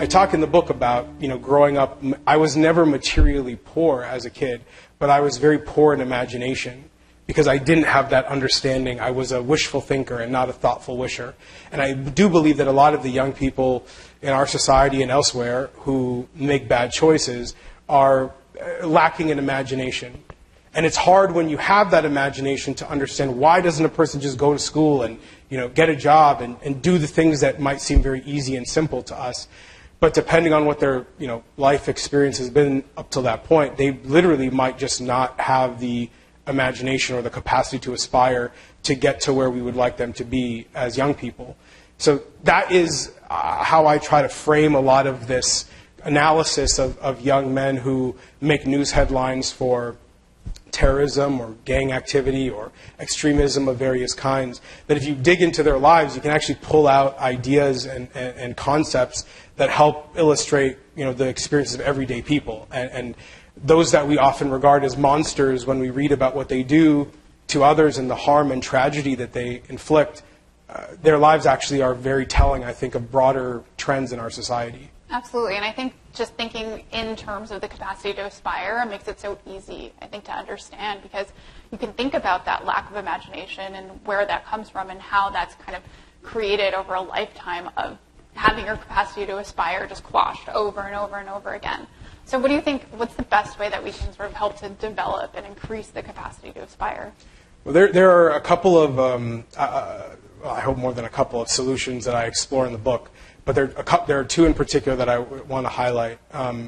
I talk in the book about, growing up, I was never materially poor as a kid, but I was very poor in imagination because I didn't have that understanding. I was a wishful thinker and not a thoughtful wisher. And I do believe that a lot of the young people in our society and elsewhere who make bad choices are lacking in imagination. And it's hard when you have that imagination to understand why doesn't a person just go to school and get a job and do the things that might seem very easy and simple to us. But depending on what their life experience has been up till that point, they literally might just not have the imagination or the capacity to aspire to get to where we would like them to be as young people. So that is how I try to frame a lot of this analysis of young men who make news headlines for terrorism or gang activity or extremism of various kinds, that if you dig into their lives, you can actually pull out ideas and concepts that help illustrate the experiences of everyday people. And those that we often regard as monsters when we read about what they do to others and the harm and tragedy that they inflict, their lives actually are very telling, I think, of broader trends in our society. Absolutely, and I think just thinking in terms of the capacity to aspire makes it so easy, I think, to understand, because you can think about that lack of imagination and where that comes from and how that's kind of created over a lifetime of having your capacity to aspire just quashed over and over and over again. So what do you think, what's the best way that we can sort of help to develop and increase the capacity to aspire? Well, there are a couple of, I hope more than a couple of solutions that I explore in the book. But there are two in particular that I want to highlight.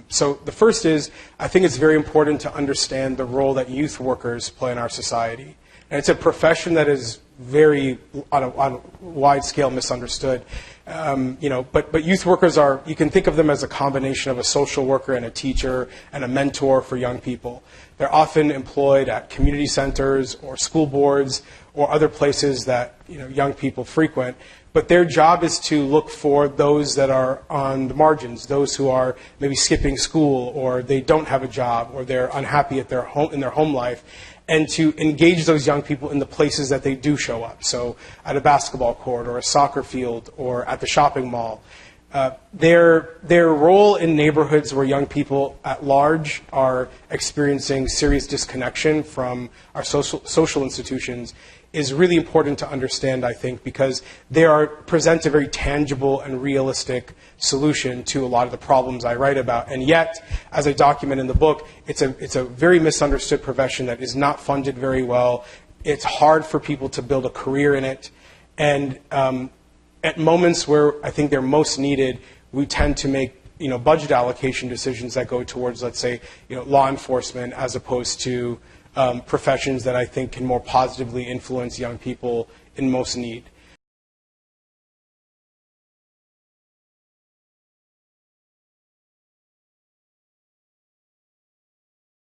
So the first is, I think it's very important to understand the role that youth workers play in our society. And it's a profession that is very, on a wide scale, misunderstood. But youth workers you can think of them as a combination of a social worker and a teacher and a mentor for young people. They're often employed at community centers or school boards or other places that young people frequent. But their job is to look for those that are on the margins, those who are maybe skipping school or they don't have a job or they're unhappy at in their home life, and to engage those young people in the places that they do show up. So at a basketball court or a soccer field or at the shopping mall. Their role in neighborhoods where young people at large are experiencing serious disconnection from our social institutions is really important to understand, I think, because they present a very tangible and realistic solution to a lot of the problems I write about. And yet, as I document in the book, it's a very misunderstood profession that is not funded very well. It's hard for people to build a career in it. And at moments where I think they're most needed, we tend to make budget allocation decisions that go towards, let's say, law enforcement as opposed to professions that I think can more positively influence young people in most need.